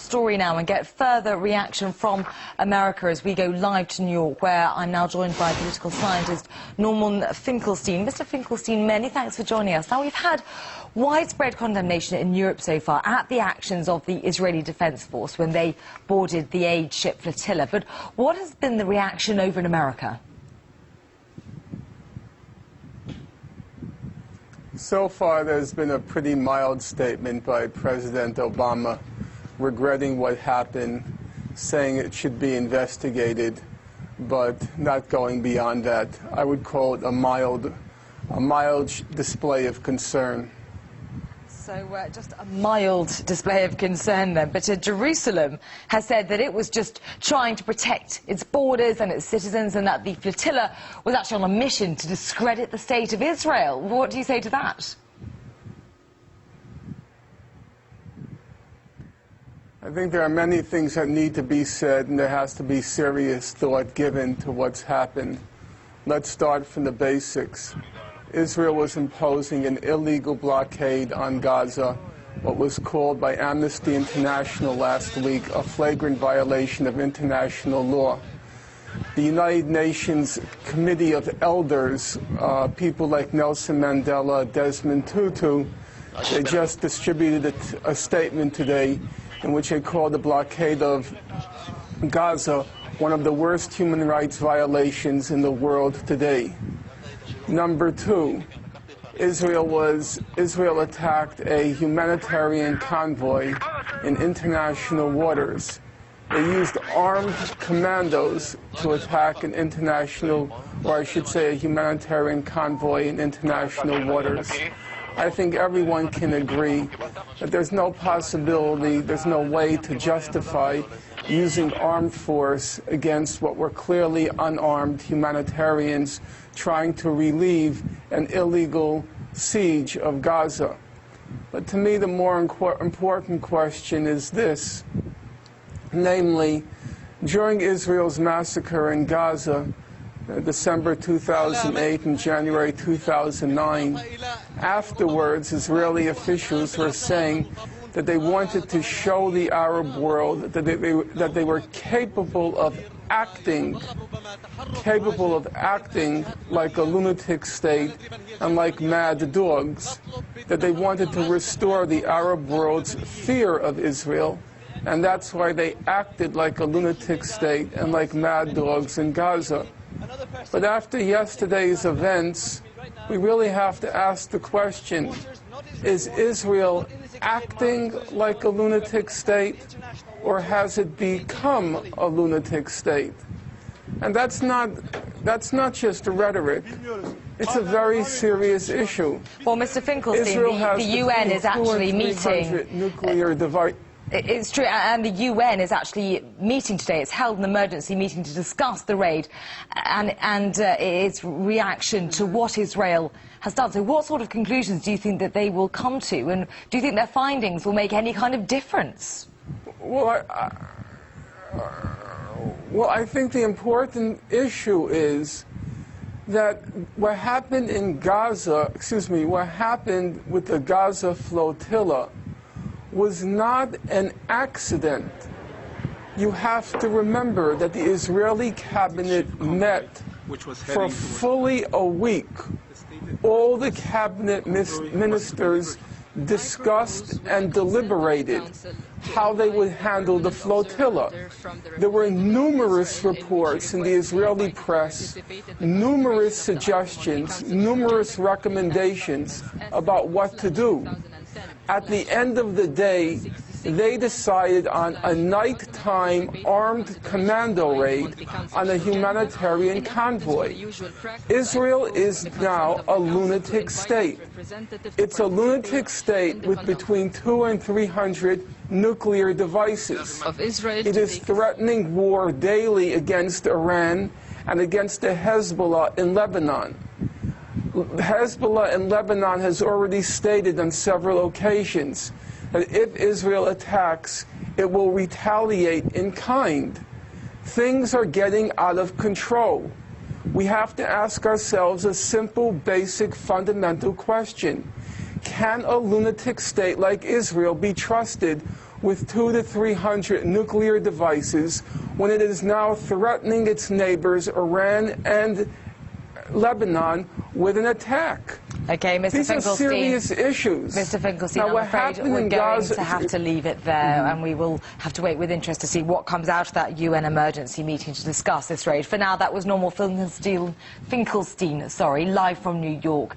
story now and get further reaction from America as we go live to New York, where I'm now joined by political scientist Norman Finkelstein. Mr. Finkelstein, many thanks for joining us. Now, we've had widespread condemnation in Europe so far at the actions of the Israeli Defense Force when they boarded the aid ship Flotilla. But what has been the reaction over in America? So far, there's been a pretty mild statement by President Obama regretting what happened, saying it should be investigated, but not going beyond that. I would call it a mild display of concern. So just a mild display of concern then. But Jerusalem has said that it was just trying to protect its borders and its citizens, and that the flotilla was actually on a mission to discredit the state of Israel. What do you say to that? I think there are many things that need to be said, and there has to be serious thought given to what's happened. Let's start from the basics. Israel was imposing an illegal blockade on Gaza, what was called by Amnesty International last week a flagrant violation of international law. The United Nations Committee of Elders, people like Nelson Mandela, Desmond Tutu, they just distributed a statement today in which they called the blockade of Gaza one of the worst human rights violations in the world today. Number two, Israel attacked a humanitarian convoy in international waters. They used armed commandos to attack an international, or I should say a humanitarian convoy in international waters. I think everyone can agree that there's no possibility, there's no way to justify using armed force against what were clearly unarmed humanitarians trying to relieve an illegal siege of Gaza. But to me, the more important question is this. Namely, during Israel's massacre in Gaza, December 2008 and January 2009, afterwards, Israeli officials were saying that they wanted to show the Arab world that they were capable of acting like a lunatic state and like mad dogs, that they wanted to restore the Arab world's fear of Israel, and that's why they acted like a lunatic state and like mad dogs in Gaza. But after yesterday's events, we really have to ask the question, is Israel acting like a lunatic state, or has it become a lunatic state? And that's not just rhetoric. It's a very serious issue. Well, Mr. Finkelstein, the UN is actually meeting. Nuclear device. It's true, and the UN is actually meeting today. It's held an emergency meeting to discuss the raid and its reaction to what Israel has done. So what sort of conclusions do you think that they will come to, and do you think their findings will make any kind of difference? Well, I think the important issue is that what happened in Gaza, what happened with the Gaza flotilla was not an accident. You have to remember that the Israeli cabinet met for fully a week. All the cabinet ministers discussed and deliberated how they would handle the flotilla. There were numerous reports in the Israeli press, numerous suggestions, numerous recommendations about what to do. At the end of the day, they decided on a nighttime armed commando raid on a humanitarian convoy. Israel is now a lunatic state. It's a lunatic state with between 200 and 300 nuclear devices. It is threatening war daily against Iran and against the Hezbollah in Lebanon. Hezbollah in Lebanon has already stated on several occasions that if Israel attacks, it will retaliate in kind. Things are getting out of control. We have to ask ourselves a simple, basic, fundamental question. Can a lunatic state like Israel be trusted with 200 to 300 nuclear devices when it is now threatening its neighbors, Iran and Lebanon, with an attack. Okay, Mr. These Finkelstein. are serious issues. Mr. Finkelstein, now, I'm afraid we're going to have to leave it there, and we will have to wait with interest to see what comes out of that UN emergency meeting to discuss this raid. For now, that was Norman Finkelstein, live from New York.